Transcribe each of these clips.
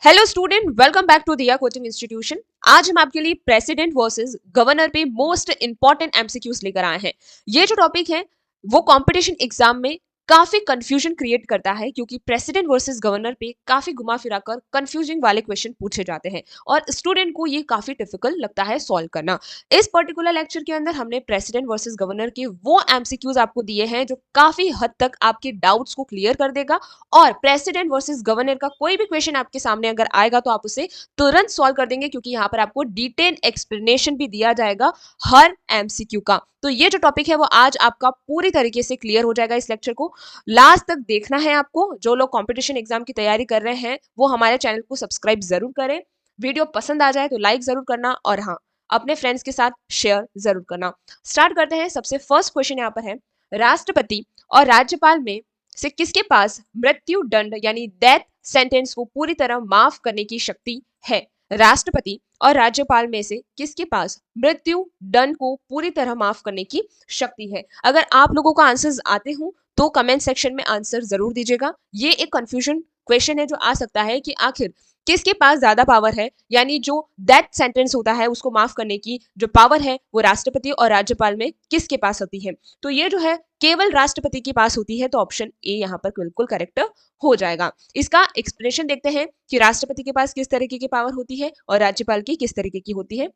Hello student, welcome back to Diya coaching institution. आज हम आपके लिए प्रेसिडेंट वर्सेस गवर्नर पे मोस्ट इंपॉर्टेंट एमसीक्यूज लेकर आए हैं। ये जो टॉपिक है वो कंपटीशन एग्जाम में काफी कंफ्यूजन क्रिएट करता है, क्योंकि प्रेसिडेंट वर्सेस गवर्नर पे काफी घुमा फिरा कर कंफ्यूजिंग वाले क्वेश्चन पूछे जाते हैं और स्टूडेंट को ये काफी डिफिकल्ट लगता है सॉल्व करना। इस पर्टिकुलर लेक्चर के अंदर हमने प्रेसिडेंट वर्सेस गवर्नर के वो एमसीक्यूज आपको दिए हैं जो काफी हद तक आपके डाउट्स को क्लियर कर देगा, और प्रेसिडेंट वर्सेस गवर्नर का कोई भी क्वेश्चन आपके सामने अगर आएगा तो आप उसे तुरंत सॉल्व कर देंगे, क्योंकि यहाँ पर आपको डिटेल एक्सप्लेनेशन भी दिया जाएगा हर एमसीक्यू का। तो ये जो टॉपिक है वो आज आपका पूरी तरीके से क्लियर हो जाएगा। इस लेक्चर को लास्ट तक देखना है आपको। जो लोग कंपटीशन एग्जाम की तैयारी कर रहे हैं वो हमारे चैनल को सब्सक्राइब जरूर करें। वीडियो पसंद आ जाए तो लाइक जरूर करना, और हाँ, अपने फ्रेंड्स के साथ शेयर जरूर करना। स्टार्ट करते हैं। सबसे फर्स्ट क्वेश्चन यहाँ पर है, राष्ट्रपति और राज्यपाल में से किसके पास मृत्यु दंड यानी डेथ सेंटेंस को पूरी तरह माफ करने की शक्ति है? राष्ट्रपति और राज्यपाल में से किसके पास मृत्यु दंड को पूरी तरह माफ करने की शक्ति है? अगर आप लोगों का आंसर्स आते हो तो कमेंट सेक्शन में आंसर जरूर दीजिएगा। ये एक कंफ्यूजन क्वेश्चन है जो आ सकता है कि आखिर किसके पास ज्यादा पावर है, यानी जो डेथ सेंटेंस होता है उसको माफ करने की जो पावर है वो राष्ट्रपति और राज्यपाल में किसके पास होती है? तो ये जो है केवल राष्ट्रपति के पास होती है, तो ऑप्शन ए यहाँ पर बिल्कुल करेक्ट हो जाएगा। इसका एक्सप्लेनेशन देखते हैं कि राष्ट्रपति के पास किस तरीके की पावर होती है और राज्यपाल की किस तरीके की होती है।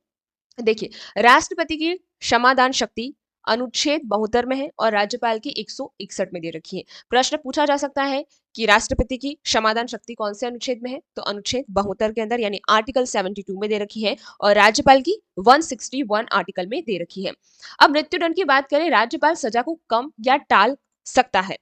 देखिए, राष्ट्रपति की क्षमादान शक्ति अनुच्छेद 72 में है और राज्यपाल की 161 में दे रखी है। प्रश्न पूछा जा सकता है कि राष्ट्रपति की क्षमादान शक्ति कौन से अनुच्छेद में है, तो अनुच्छेद 72 के अंदर यानी आर्टिकल 72 में दे रखी है, और राज्यपाल की 161 आर्टिकल में दे रखी है। अब मृत्युदंड की बात करें, राज्यपाल सजा को कम या टाल सकता है।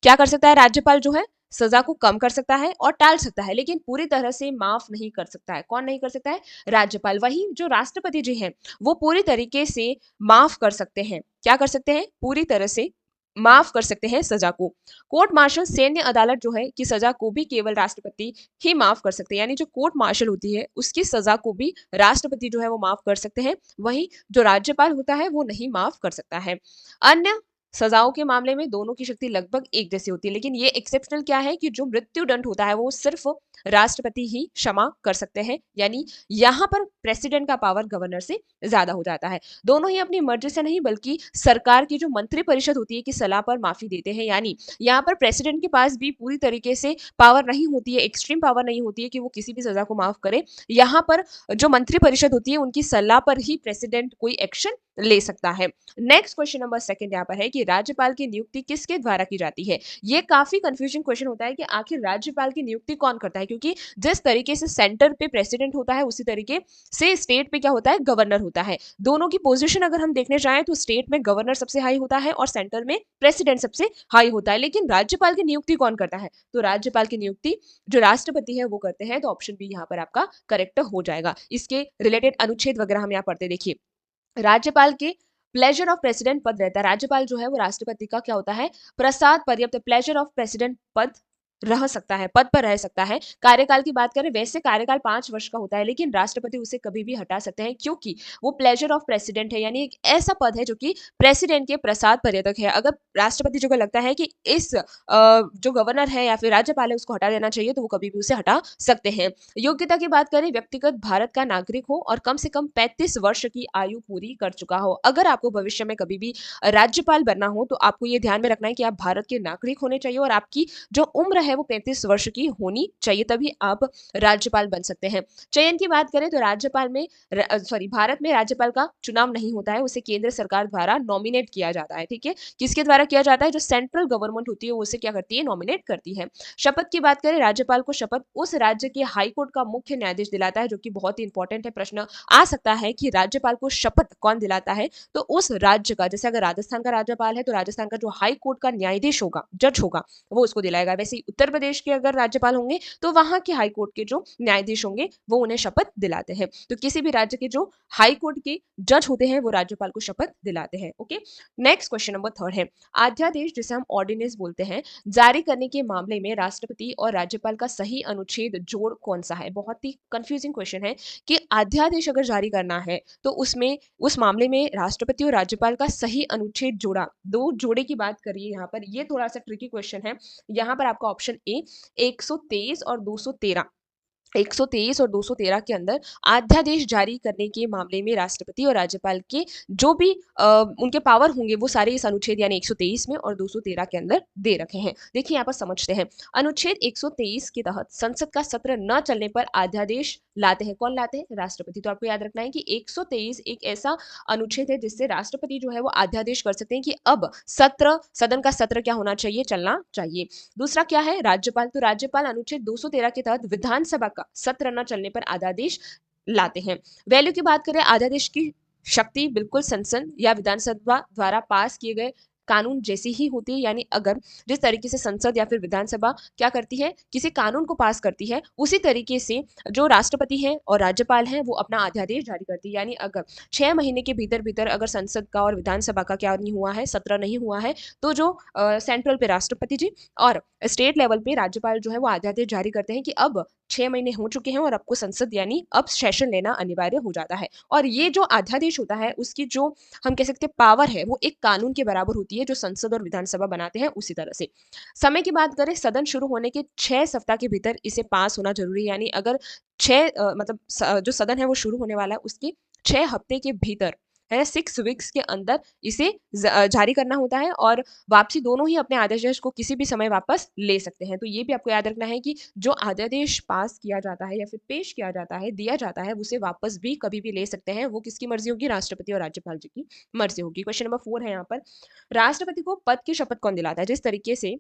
क्या कर सकता है? राज्यपाल जो है सजा को कम कर सकता है और टाल सकता है, लेकिन पूरी तरह से माफ नहीं कर सकता है। कौन नहीं कर सकता है? राज्यपाल। वही जो राष्ट्रपति जी हैं वो पूरी तरीके से माफ कर सकते हैं। क्या कर सकते हैं? पूरी तरह से माफ कर सकते हैं सजा को। कोर्ट मार्शल सैन्य अदालत जो है कि सजा को भी केवल राष्ट्रपति ही माफ कर सकते हैं, यानी जो कोर्ट मार्शल होती है उसकी सजा को भी राष्ट्रपति जो है वो माफ कर सकते हैं। वही जो राज्यपाल होता है वो नहीं माफ कर सकता है। अन्य सजाओं के मामले में दोनों की शक्ति लगभग एक जैसी होती है, लेकिन ये एक्सेप्शनल क्या है कि जो मृत्यु दंड होता है वो सिर्फ राष्ट्रपति ही क्षमा कर सकते हैं, यानी यहाँ पर प्रेसिडेंट का पावर गवर्नर से ज्यादा हो जाता है। दोनों ही अपनी मर्जी से नहीं बल्कि सरकार की जो मंत्री परिषद होती है कि सलाह पर माफी देते हैं, यानी यहाँ पर प्रेसिडेंट के पास भी पूरी तरीके से पावर नहीं होती है, एक्सट्रीम पावर नहीं होती है कि वो किसी भी सजा को माफ करे। यहाँ पर जो मंत्री परिषद होती है उनकी सलाह पर ही प्रेसिडेंट कोई एक्शन ले सकता है। नेक्स्ट क्वेश्चन नंबर सेकंड यहाँ पर है कि राज्यपाल की नियुक्ति किसके द्वारा की जाती है? ये काफी कंफ्यूजिंग क्वेश्चन होता है कि आखिर राज्यपाल की नियुक्ति कौन करता है, क्योंकि जिस तरीके से सेंटर पे प्रेसिडेंट होता है उसी तरीके से स्टेट पे क्या होता है? गवर्नर होता है। दोनों की पोजीशन अगर हम देखने जाएं तो स्टेट में गवर्नर सबसे हाई होता है और सेंटर में प्रेसिडेंट सबसे हाई होता है, लेकिन राज्यपाल की नियुक्ति कौन करता है? तो राज्यपाल की नियुक्ति जो राष्ट्रपति है वो करते हैं, तो ऑप्शन बी यहाँ पर आपका करेक्ट हो जाएगा। इसके रिलेटेड अनुच्छेद वगैरह हम यहाँ पढ़ते, देखिए राज्यपाल के प्लेजर ऑफ प्रेसिडेंट पद रहता है। राज्यपाल जो है वो राष्ट्रपति का क्या होता है? प्रसाद पर्याप्त प्लेजर ऑफ प्रेसिडेंट पद रह सकता है, पद पर रह सकता है। कार्यकाल की बात करें, वैसे कार्यकाल 5 वर्ष का होता है, लेकिन राष्ट्रपति उसे कभी भी हटा सकते हैं क्योंकि वो प्लेजर ऑफ प्रेसिडेंट है, यानी एक ऐसा पद है जो कि प्रेसिडेंट के प्रसाद पर्यटक है। अगर राष्ट्रपति जो को लगता है कि इस जो गवर्नर है या फिर राज्यपाल है उसको हटा देना चाहिए, तो वो कभी भी उसे हटा सकते हैं। योग्यता की बात करें, व्यक्तिगत भारत का नागरिक हो और कम से कम 35 वर्ष की आयु पूरी कर चुका हो। अगर आपको भविष्य में कभी भी राज्यपाल बनना हो तो आपको ये ध्यान में रखना है कि आप भारत के नागरिक होने चाहिए और आपकी जो उम्र है वो 35 वर्ष की होनी चाहिए, तभी आप राज्यपाल बन सकते हैं। चयन की बात करें तो राज्यपाल में भारत में राज्यपाल का चुनाव नहीं होता है, उसे केंद्र सरकार द्वारा नॉमिनेट किया जाता है। ठीक है, किसके द्वारा किया जाता है? जो सेंट्रल गवर्नमेंट होती है वो उसे क्या करती है? नॉमिनेट करती है। शपथ की बात करें, राज्यपाल को शपथ उस राज्य के हाईकोर्ट का मुख्य न्यायाधीश दिलाता है, जो कि बहुत ही इंपॉर्टेंट है। प्रश्न आ सकता है कि राज्यपाल को शपथ कौन दिलाता है? तो उस राज्य का, जैसे अगर राजस्थान का राज्यपाल है तो राजस्थान का जो हाई कोर्ट का न्यायाधीश होगा, जज होगा, वो उसको दिलाएगा। वैसे ही उत्तर प्रदेश के अगर राज्यपाल होंगे तो वहां के हाई कोर्ट के जो न्यायाधीश होंगे वो उन्हें शपथ दिलाते हैं। तो किसी भी राज्य के जो हाई कोर्ट के जज होते हैं वो राज्यपाल को शपथ दिलाते हैं। Okay, next question number third है, अध्यादेश जिसे हम ऑर्डिनेंस बोलते हैं जारी करने के मामले में राष्ट्रपति और राज्यपाल का सही अनुच्छेद जोड़ कौन सा है? बहुत ही कंफ्यूजिंग क्वेश्चन है कि अध्यादेश अगर जारी करना है तो उसमें उस मामले में राष्ट्रपति और राज्यपाल का सही अनुच्छेद जोड़ा, दो जोड़े की बात करिए यहाँ पर, ये थोड़ा सा ट्रिकी क्वेश्चन है। यहाँ पर आपका ऑप्शन ए 123 और 213 123 और 213 के अंदर अध्यादेश जारी करने के मामले में राष्ट्रपति और राज्यपाल के जो भी उनके पावर होंगे वो सारे इस अनुच्छेद यानी 123 में और 213 के अंदर दे रखे हैं। देखिए यहाँ पर समझते हैं। अनुच्छेद 123 के तहत संसद का सत्र न चलने पर अध्यादेश लाते हैं। कौन लाते हैं? राष्ट्रपति। तो आपको याद रखना है कि 123 एक ऐसा अनुच्छेद है जिससे राष्ट्रपति जो है वो अध्यादेश कर सकते हैं कि अब सदन का सत्र क्या होना चाहिए? चलना चाहिए। दूसरा क्या है? राज्यपाल। तो राज्यपाल अनुच्छेद 213 के तहत विधानसभा का सत्र न चलने पर अध्यादेश लाते हैं। वैल्यू की बात करें, अध्यादेश की शक्ति बिल्कुल संसद या विधानसभा द्वारा पास किए गए कानून जैसी ही होती है। यानी अगर जिस तरीके से संसद या फिर विधानसभा क्या करती है, किसी कानून को पास करती है, उसी तरीके से जो राष्ट्रपति है और राज्यपाल है वो अपना अध्यादेश जारी करती है। यानी अगर 6 महीने के भीतर भीतर अगर संसद का और विधानसभा का क्या नहीं हुआ है, सत्र नहीं हुआ है, तो जो सेंट्रल पे राष्ट्रपति जी और स्टेट लेवल पे राज्यपाल जो है वो अध्यादेश जारी करते हैं कि अब 6 महीने हो चुके हैं और आपको संसद यानी अब सेशन लेना अनिवार्य हो जाता है। और ये जो अध्यादेश होता है उसकी जो हम कह सकते हैं पावर है वो एक कानून के बराबर होती है जो संसद और विधानसभा बनाते हैं उसी तरह से। समय की बात करें, सदन शुरू होने के 6 सप्ताह के भीतर इसे पास होना जरूरी है। यानी अगर जो सदन है वो शुरू होने वाला है उसके 6 हफ्ते के भीतर है, 6 वीक्स के अंदर इसे जारी करना होता है और वापसी दोनों ही अपने अध्यादेश को किसी भी समय वापस ले सकते हैं। तो ये भी आपको याद रखना है कि जो अध्यादेश पास किया जाता है या फिर पेश किया जाता है, दिया जाता है, उसे वापस भी कभी भी ले सकते हैं। वो किसकी मर्जी होगी? राष्ट्रपति और राज्यपाल जी की मर्जी होगी। क्वेश्चन नंबर 4 है यहाँ पर, राष्ट्रपति को पद की शपथ कौन दिलाता है? जिस तरीके से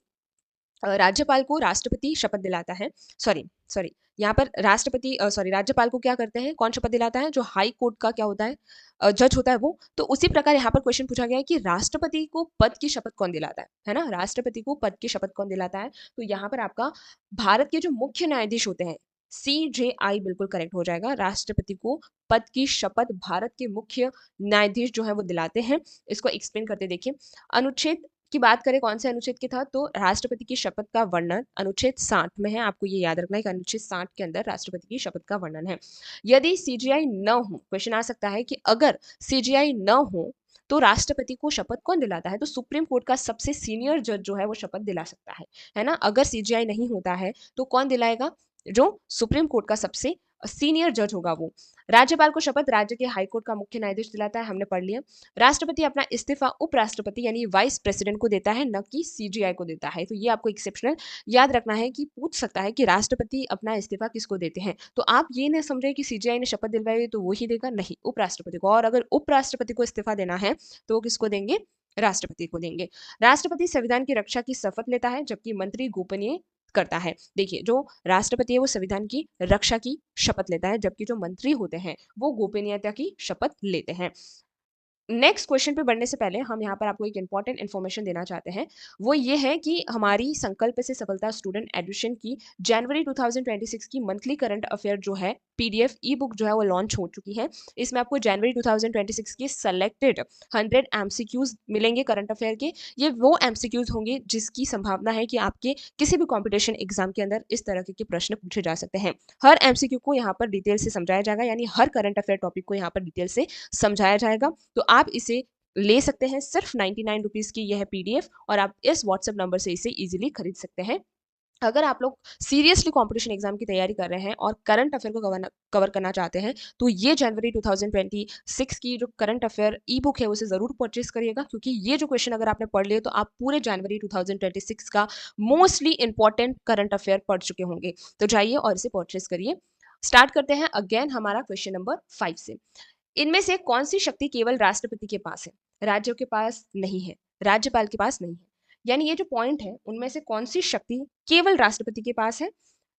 राज्यपाल को राष्ट्रपति शपथ दिलाता है, सॉरी सॉरी यहाँ पर राज्यपाल को क्या करते हैं, कौन शपथ दिलाता है? जो हाई कोर्ट का क्या होता है, जज होता है वो। तो उसी प्रकार यहाँ पर क्वेश्चन पूछा गया है कि राष्ट्रपति को पद की शपथ कौन दिलाता है ना? राष्ट्रपति को पद की शपथ कौन दिलाता है? तो यहाँ पर आपका भारत के जो मुख्य न्यायाधीश होते हैं, CJI बिल्कुल करेक्ट हो जाएगा। राष्ट्रपति को पद की शपथ भारत के मुख्य न्यायाधीश जो है वो दिलाते हैं। इसको एक्सप्लेन करते देखिए। अनुच्छेद की बात करें कौन से अनुच्छेद के तहत, तो राष्ट्रपति की शपथ का वर्णन अनुच्छेद 60 में है। आपको ये याद रखना है कि अनुच्छेद 60 के अंदर राष्ट्रपति की शपथ का वर्णन है। यदि CGI न हो, क्वेश्चन आ सकता है कि अगर CGI न हो तो राष्ट्रपति को शपथ कौन दिलाता है? तो सुप्रीम कोर्ट का सबसे सीनियर जज जो है वो शपथ दिला सकता है ना? अगर CGI नहीं होता है तो कौन दिलाएगा? जो सुप्रीम कोर्ट का सबसे सीनियर जज होगा वो। राज्यपाल को शपथ राज्य के हाईकोर्ट का मुख्य न्यायाधीश दिलाता है, हमने पढ़ लिया। राष्ट्रपति अपना इस्तीफा उपराष्ट्रपति यानी वाइस प्रेसिडेंट को देता है, न कि CGI को देता है। तो ये आपको एक्सेप्शनल याद रखना है कि पूछ सकता है कि राष्ट्रपति अपना इस्तीफा किसको देते हैं। तो आप ये न समझे कि CGI ने शपथ दिलवाई तो वो ही देगा, नहीं, उपराष्ट्रपति को। और अगर उपराष्ट्रपति को इस्तीफा देना है तो वो किसको देंगे? राष्ट्रपति को देंगे। राष्ट्रपति संविधान की रक्षा की शपथ लेता है जबकि मंत्री गोपनीय करता है। देखिए, जो राष्ट्रपति है वो संविधान की रक्षा की शपथ लेता है जबकि जो मंत्री होते हैं वो गोपनीयता की शपथ लेते हैं। नेक्स्ट क्वेश्चन पे बढ़ने से पहले हम यहाँ पर आपको एक इंपॉर्टेंट इन्फॉर्मेशन देना चाहते हैं। वो ये है कि हमारी संकल्प से सफलता स्टूडेंट एडमिशन की जनवरी 2026 की मंथली करंट अफेयर जो है PDF ई बुक जो है वो लॉन्च हो चुकी है। इसमें आपको जनवरी 2026 के सेलेक्टेड 100 MCQs मिलेंगे करंट अफेयर के। ये वो MCQs होंगे जिसकी संभावना है कि आपके किसी भी कॉम्पिटिशन एग्जाम के अंदर इस तरह के प्रश्न पूछे जा सकते हैं। हर MCQ को यहाँ पर डिटेल से समझाया जाएगा, यानी हर करंट अफेयर टॉपिक को यहाँ पर डिटेल से समझाया जाएगा। तो आप इसे ले सकते हैं, सिर्फ 99 रुपीज़ की यह है PDF और आप इस व्हाट्सएप नंबर से इसे इजीली खरीद सकते हैं। अगर आप लोग सीरियसली कंपटीशन एग्जाम की तैयारी कर रहे हैं और करंट अफेयर को कवर करना चाहते हैं तो ये जनवरी 2026 की जो करंट अफेयर ई बुक है उसे ज़रूर परचेस करिएगा, क्योंकि ये जो क्वेश्चन अगर आपने पढ़ लिए तो आप पूरे जनवरी 2026 का मोस्टली इंपॉर्टेंट करंट अफेयर पढ़ चुके होंगे। तो जाइए और इसे परचेस करिए। स्टार्ट करते हैं अगेन हमारा क्वेश्चन नंबर 5 से। इनमें से कौन सी शक्ति केवल राष्ट्रपति के पास है, राज्यों के पास नहीं है, राज्यपाल के पास नहीं है? यानी ये जो पॉइंट है उनमें से कौन सी शक्ति केवल राष्ट्रपति के पास है,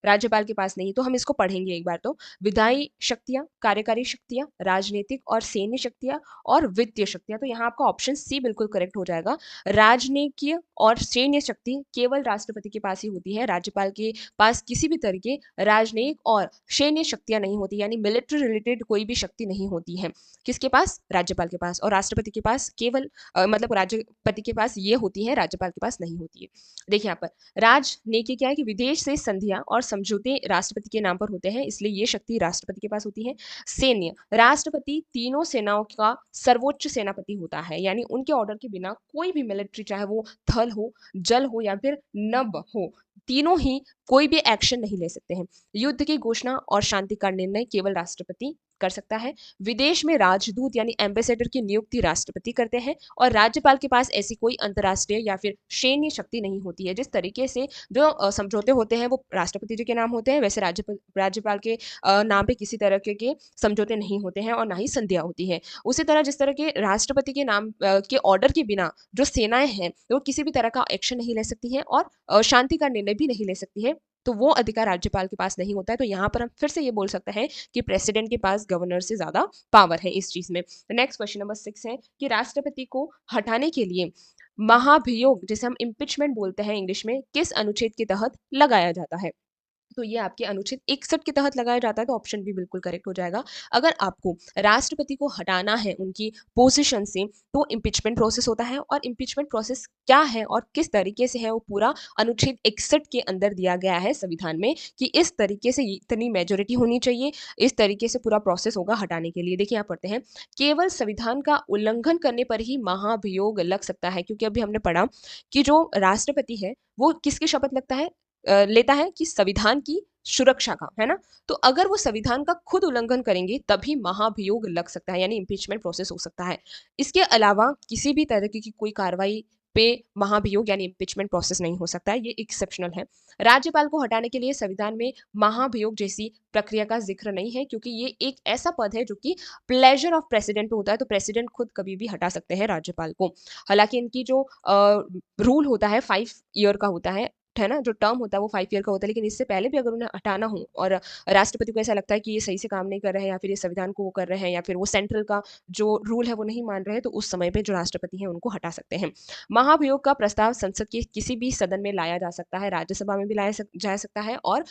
राज्यपाल के पास नहीं? तो हम इसको पढ़ेंगे एक बार। तो विधायी शक्तियां, कार्यकारी शक्तियां, राजनीतिक और सैन्य शक्तियां और वित्तीय शक्तियां। तो यहाँ आपका ऑप्शन C बिल्कुल करेक्ट हो जाएगा। राजनीतिक और सैन्य शक्ति केवल राष्ट्रपति के पास ही होती है, राज्यपाल के पास किसी भी तरह के राजनयिक और सैन्य शक्तियां नहीं होती, यानी मिलिट्री रिलेटेड कोई भी शक्ति नहीं होती है। किसके पास? राज्यपाल के पास। और राष्ट्रपति के पास केवल मतलब राष्ट्रपति के पास ये होती है, राज्यपाल के पास नहीं होती है। देखिए यहाँ पर राजनीति क्या है कि विदेश से संधियां और समझौते राष्ट्रपति के नाम पर होते हैं, इसलिए ये शक्ति राष्ट्रपति के पास होती है। सैन्य, राष्ट्रपति तीनों सेनाओं का सर्वोच्च सेनापति होता है, यानी उनके ऑर्डर के बिना कोई भी मिलिट्री, चाहे वो थल हो, जल हो या फिर नभ हो, तीनों ही कोई भी एक्शन नहीं ले सकते हैं। युद्ध की घोषणा और शांति का निर्णय केवल राष्ट्रपति कर सकता है। विदेश में राजदूत यानी एम्बेसडर की नियुक्ति राष्ट्रपति करते हैं और राज्यपाल के पास ऐसी कोई अंतर्राष्ट्रीय या फिर सैन्य शक्ति नहीं होती है। जिस तरीके से जो समझौते होते हैं वो राष्ट्रपति जी के नाम होते हैं, वैसे राज्यपाल के नाम पे किसी तरह के समझौते नहीं होते हैं और ना ही संधियां होती है। उसी तरह जिस तरह के राष्ट्रपति के नाम के ऑर्डर के बिना जो सेनाएं हैं वो किसी भी तरह का एक्शन नहीं ले सकती हैं और शांति का निर्णय भी नहीं ले सकती है, तो वो अधिकार राज्यपाल के पास नहीं होता है। तो यहाँ पर हम फिर से ये बोल सकते हैं कि प्रेसिडेंट के पास गवर्नर से ज्यादा पावर है इस चीज में। नेक्स्ट क्वेश्चन नंबर 6 है कि राष्ट्रपति को हटाने के लिए महाभियोग, जिसे हम इम्पीचमेंट बोलते हैं इंग्लिश में, किस अनुच्छेद के तहत लगाया जाता है? तो ये आपके अनुच्छेद 61 के तहत लगाया जाता है, तो ऑप्शन भी बिल्कुल करेक्ट हो जाएगा। अगर आपको राष्ट्रपति को हटाना है उनकी पोजीशन से, तो इम्पीचमेंट प्रोसेस होता है। और इम्पीचमेंट प्रोसेस क्या है और किस तरीके से है, वो पूरा अनुच्छेद 61 के अंदर दिया गया है संविधान में कि इस तरीके से इतनी मेजोरिटी होनी चाहिए, इस तरीके से पूरा प्रोसेस होगा हटाने के लिए। देखिए यहाँ पढ़ते हैं, केवल संविधान का उल्लंघन करने पर ही महाभियोग लग सकता है, क्योंकि अभी हमने पढ़ा कि जो राष्ट्रपति है वो किसकी शपथ लगता है, लेता है कि संविधान की सुरक्षा का, है ना। तो अगर वो संविधान का खुद उल्लंघन करेंगे तभी महाभियोग लग सकता है, यानी इम्पीचमेंट प्रोसेस हो सकता है। इसके अलावा किसी भी तरह की कोई कार्रवाई पे महाभियोग यानी इम्पीचमेंट प्रोसेस नहीं हो सकता है, ये एक्सेप्शनल है। राज्यपाल को हटाने के लिए संविधान में महाभियोग जैसी प्रक्रिया का जिक्र नहीं है, क्योंकि ये एक ऐसा पद है जो कि प्लेजर ऑफ प्रेसिडेंट पे होता है, तो प्रेसिडेंट खुद कभी भी हटा सकते हैं राज्यपाल को। हालांकि इनकी जो रूल होता है 5 ईयर का होता है ना, जो टर्म होता है वो 5 ईयर का होता है, लेकिन इससे पहले भी अगर उन्हें हटाना हो और राष्ट्रपति को ऐसा लगता है कि ये सही से काम नहीं कर रहे हैं या फिर ये संविधान को वो कर रहे हैं या फिर वो सेंट्रल का जो रूल है वो नहीं मान रहे हैं, तो उस समय पे जो राष्ट्रपति हैं उनको हटा सकते हैं। महाभियोग का प्रस्ताव संसद के किसी भी सदन में लाया जा सकता है, राज्यसभा में भी जा सकता है और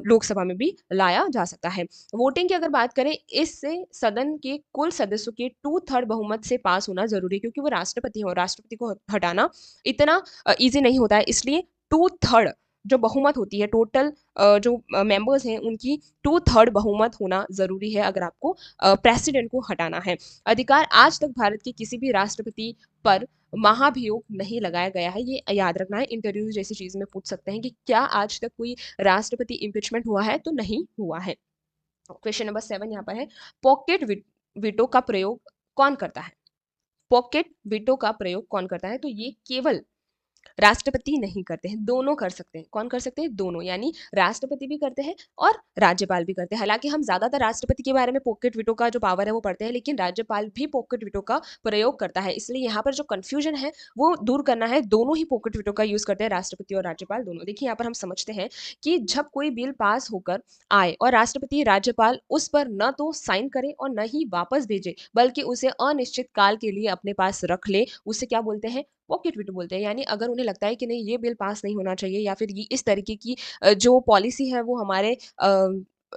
लोकसभा में भी लाया जा सकता है। वोटिंग की अगर बात करें, इससे सदन के कुल सदस्यों के 2/3 बहुमत से पास होना जरूरी है, क्योंकि वो राष्ट्रपति है और राष्ट्रपति को हटाना इतना ईजी नहीं होता है, इसलिए 2/3 जो बहुमत होती है, टोटल जो मेंबर्स हैं उनकी 2/3 बहुमत होना जरूरी है अगर आपको प्रेसिडेंट को हटाना है। अधिकार, आज तक भारत के किसी भी राष्ट्रपति पर महाभियोग नहीं लगाया गया है, ये याद रखना है। इंटरव्यू जैसी चीज में पूछ सकते हैं कि क्या आज तक कोई राष्ट्रपति इम्पीचमेंट हुआ है, तो नहीं हुआ है। क्वेश्चन नंबर 7 यहाँ पर है, पॉकेट वीटो का प्रयोग कौन करता है? पॉकेट वीटो का प्रयोग कौन करता है? तो ये केवल राष्ट्रपति नहीं करते हैं, दोनों कर सकते हैं। कौन कर सकते हैं? दोनों, यानी राष्ट्रपति भी करते हैं और राज्यपाल भी करते हैं। हालांकि हम ज्यादातर राष्ट्रपति के बारे में पॉकेट वीटो का जो पावर है वो पढ़ते हैं, लेकिन राज्यपाल भी पॉकेट वीटो का प्रयोग करता है। इसलिए यहाँ पर जो कंफ्यूजन है वो दूर करना है, दोनों ही पॉकेट वीटो का यूज करते हैं, राष्ट्रपति और राज्यपाल दोनों। देखिए यहाँ पर हम समझते हैं कि जब कोई बिल पास होकर आए और राष्ट्रपति राज्यपाल उस पर न तो साइन करे और न ही वापस भेजे, बल्कि उसे अनिश्चित काल के लिए अपने पास रख ले, उसे क्या बोलते हैं? पॉकेट वीटो बोलते हैं। यानी अगर उन्हें लगता है कि नहीं ये बिल पास नहीं होना चाहिए या फिर ये इस तरीके की जो पॉलिसी है वो हमारे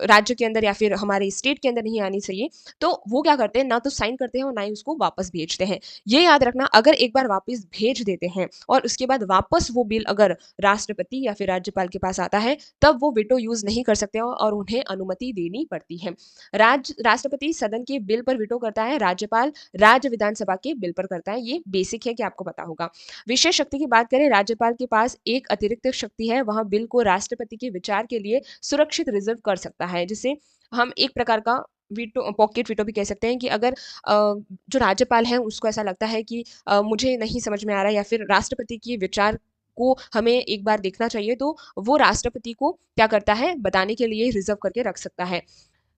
राज्य के अंदर या फिर हमारे स्टेट के अंदर नहीं आनी चाहिए, तो वो क्या करते हैं, ना तो साइन करते हैं और ना ही उसको वापस भेजते हैं। ये याद रखना, अगर एक बार वापस भेज देते हैं और उसके बाद वापस वो बिल अगर राष्ट्रपति या फिर राज्यपाल के पास आता है, तब वो वीटो यूज नहीं कर सकते और उन्हें अनुमति देनी पड़ती है। राष्ट्रपति सदन के बिल पर वीटो करता है, राज्यपाल राज्य विधानसभा के बिल पर करता है। ये बेसिक है कि आपको पता होगा। विशेष शक्ति की बात करें, राज्यपाल के पास एक अतिरिक्त शक्ति है, वह बिल को राष्ट्रपति के विचार के लिए सुरक्षित रिजर्व कर सकता है, जिसे हम एक प्रकार का वीटो, पॉकेट वीटो भी कह सकते हैं। कि अगर जो राज्यपाल है उसको ऐसा लगता है कि मुझे नहीं समझ में आ रहा है या फिर राष्ट्रपति के विचार को हमें एक बार देखना चाहिए, तो वो राष्ट्रपति को क्या करता है, बताने के लिए रिजर्व करके रख सकता है।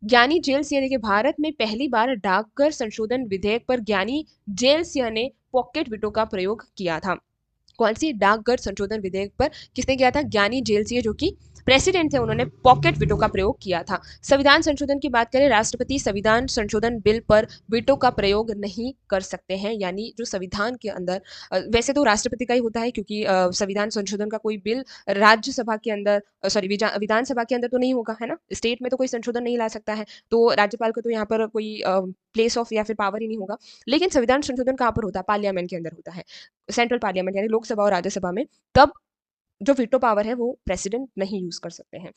ज्ञानी जेल सिंह, देखिए भारत में पहली बार डाकघर संशोधन विधेयक पर ज्ञानी जेल सिंह ने पॉकेट वीटो का प्रयोग किया था। कौन सी? डाकघर संशोधन विधेयक पर किसने किया था? ज्ञानी जेल सिंह, जो कि प्रेसिडेंट थे, उन्होंने पॉकेट वीटो का प्रयोग किया था। संविधान संशोधन की बात करें, राष्ट्रपति संविधान संशोधन बिल पर वीटो का प्रयोग नहीं कर सकते हैं, यानी जो संविधान के अंदर वैसे तो राष्ट्रपति का ही होता है, क्योंकि संविधान संशोधन का कोई बिल राज्यसभा के अंदर सॉरी विधानसभा के अंदर तो नहीं होगा, है ना। स्टेट में तो कोई संशोधन नहीं ला सकता है, तो राज्यपाल को तो यहाँ पर कोई प्लेस ऑफ या फिर पावर ही नहीं होगा। लेकिन संविधान संशोधन कहाँ पर होता है? पार्लियामेंट के अंदर होता है, सेंट्रल पार्लियामेंट यानी लोकसभा और राज्यसभा में। तब जो वीटो पावर है वो प्रेसिडेंट नहीं यूज कर सकते हैं।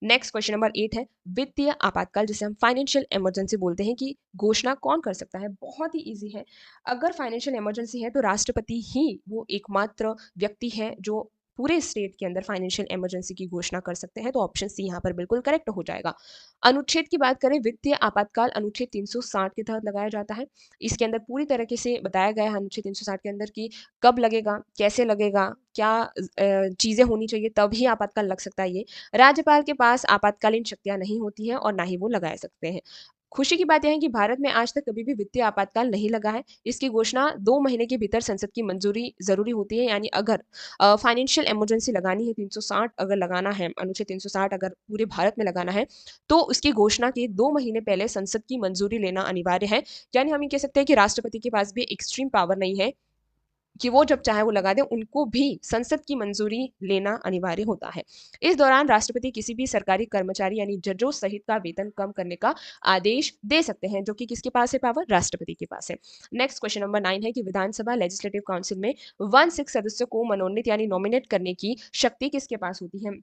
नेक्स्ट क्वेश्चन नंबर 8 है वित्तीय आपातकाल जिसे हम फाइनेंशियल इमरजेंसी बोलते हैं की घोषणा कौन कर सकता है। बहुत ही इजी है। अगर फाइनेंशियल इमरजेंसी है तो राष्ट्रपति ही वो एकमात्र व्यक्ति है जो पूरे स्टेट के अंदर फाइनेंशियल इमरजेंसी की घोषणा कर सकते हैं। तो ऑप्शन सी यहाँ पर बिल्कुल करेक्ट हो जाएगा। अनुच्छेद की बात करें वित्तीय आपातकाल अनुच्छेद 360 के तहत लगाया जाता है। इसके अंदर पूरी तरीके से बताया गया है अनुच्छेद 360 के अंदर कि कब लगेगा, कैसे लगेगा, क्या चीजें होनी चाहिए तब ही आपातकाल लग सकता है। ये राज्यपाल के पास आपातकालीन शक्तियां नहीं होती हैं और ना ही वो लगा सकते हैं। खुशी की बात यह है कि भारत में आज तक कभी भी वित्तीय आपातकाल नहीं लगा है। इसकी घोषणा 2 महीने के भीतर संसद की मंजूरी जरूरी होती है। यानी अगर फाइनेंशियल इमरजेंसी लगानी है 360 अगर लगाना है अनुच्छेद 360 अगर पूरे भारत में लगाना है तो उसकी घोषणा के 2 महीने पहले संसद की मंजूरी लेना अनिवार्य है। यानी हम ये कह सकते हैं कि राष्ट्रपति के पास भी एक्सट्रीम पावर नहीं है कि वो जब चाहे वो लगा दे, उनको भी संसद की मंजूरी लेना अनिवार्य होता है। इस दौरान राष्ट्रपति किसी भी सरकारी कर्मचारी यानी जजों सहित का वेतन कम करने का आदेश दे सकते हैं, जो कि किसके पास है पावर, राष्ट्रपति के पास है। नेक्स्ट क्वेश्चन नंबर 9 है कि विधानसभा लेजिस्लेटिव काउंसिल में 1/6 सदस्यों को मनोनीत यानी नॉमिनेट करने की शक्ति किसके पास होती है।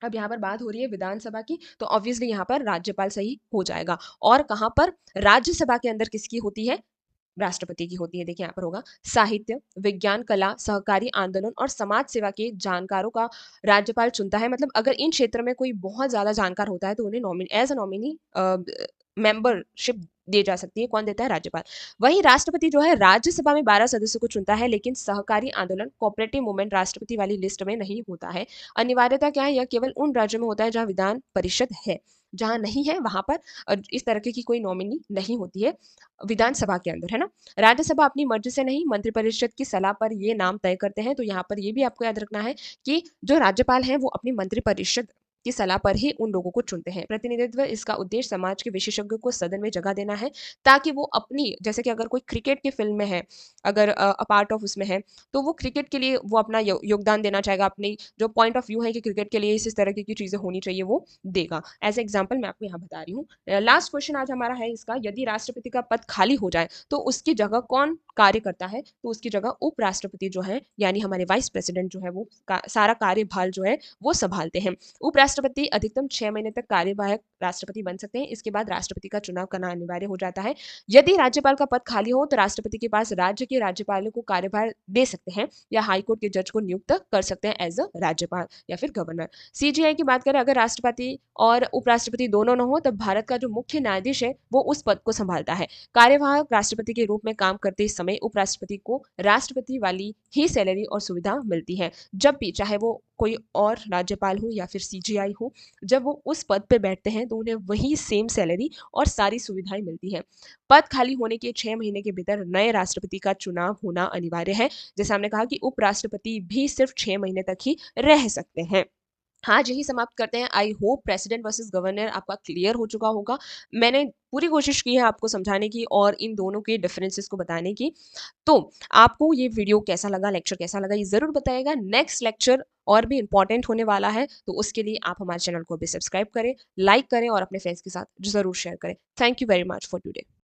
अब यहाँ पर बात हो रही है विधानसभा की, तो ऑब्वियसली यहाँ पर राज्यपाल सही हो जाएगा। और कहाँ पर राज्यसभा के अंदर किसकी होती है, राष्ट्रपति की होती है। देखिए यहाँ पर होगा साहित्य, विज्ञान, कला, सहकारी आंदोलन और समाज सेवा के जानकारों का राज्यपाल चुनता है। मतलब अगर इन क्षेत्र में कोई बहुत ज्यादा जानकार होता है तो उन्हें nominee as a nominee membership दी जा सकती है। कौन देता है, राज्यपाल। वहीं राष्ट्रपति जो है राज्यसभा में 12 सदस्यों को चुनता है, लेकिन सहकारी आंदोलन कोऑपरेटिव मूवमेंट राष्ट्रपति वाली लिस्ट में नहीं होता है। अनिवार्यता क्या है, यह केवल उन राज्यों में होता है जहां विधान परिषद है। जहां नहीं है वहां पर इस तरह की कोई नॉमिनी नहीं होती है विधानसभा के अंदर, है ना। राज्यसभा अपनी मर्जी से नहीं मंत्रिपरिषद की सलाह पर ये नाम तय करते हैं। तो यहाँ पर ये भी आपको याद रखना है कि जो राज्यपाल है वो अपनी मंत्रिपरिषद की सलाह पर ही उन लोगों को चुनते हैं। प्रतिनिधित्व इसका उद्देश्य समाज के विशेषज्ञों को सदन में जगह देना है, ताकि वो अपनी, जैसे कि अगर कोई क्रिकेट की फिल्म में है, अगर पार्ट ऑफ उसमें है, तो वो क्रिकेट के लिए वो अपना योगदान देना चाहेगा। अपनी जो पॉइंट ऑफ व्यू है कि क्रिकेट के लिए इस तरह की चीजें होनी चाहिए वो देगा। एज एग्जाम्पल मैं आपको यहाँ बता रही हूँ। लास्ट क्वेश्चन आज हमारा है इसका, यदि राष्ट्रपति का पद खाली हो जाए तो उसकी जगह कौन कार्य करता है। तो उसकी जगह उपराष्ट्रपति जो है यानी हमारे वाइस प्रेसिडेंट जो है वो सारा कार्यभार जो है वो संभालते हैं। उपराष्ट्रपति अधिकतम 6 महीने तक कार्यवाहक राष्ट्रपति बन सकते हैं। इसके बाद राष्ट्रपति का चुनाव करना अनिवार्य हो जाता है। यदि राज्यपाल का पद खाली हो तो राष्ट्रपति के पास राज्य के राज्यपालों को कार्यभार दे सकते हैं या हाईकोर्ट के जज को नियुक्त कर सकते हैं एज अ राज्यपाल या फिर गवर्नर। सीजीआई की बात करें, अगर राष्ट्रपति और उपराष्ट्रपति दोनों न हो तब भारत का जो मुख्य न्यायाधीश है वो उस पद को संभालता है। कार्यवाहक राष्ट्रपति के रूप में काम करते समय उपराष्ट्रपति को राष्ट्रपति वाली ही सैलरी और सुविधा मिलती है। जब भी चाहे वो कोई और राज्यपाल हो या फिर सीजीआई हो, जब वो उस पद पे बैठते हैं तो उन्हें वही सेम सैलरी और सारी सुविधाएं मिलती हैं। पद खाली होने के 6 महीने के भीतर नए राष्ट्रपति का चुनाव होना अनिवार्य है। जैसे हमने कहा कि उपराष्ट्रपति भी सिर्फ 6 महीने तक ही रह सकते हैं। आज यही समाप्त करते हैं। I hope president versus governor आपका क्लियर हो चुका होगा। मैंने पूरी कोशिश की है आपको समझाने की और इन दोनों के डिफरेंसेस को बताने की। तो आपको ये वीडियो कैसा लगा, लेक्चर कैसा लगा, ये जरूर बताइएगा। नेक्स्ट लेक्चर और भी इंपॉर्टेंट होने वाला है, तो उसके लिए आप हमारे चैनल को भी सब्सक्राइब करें, लाइक करें और अपने फ्रेंड्स के साथ जरूर शेयर करें। Thank you very much for today.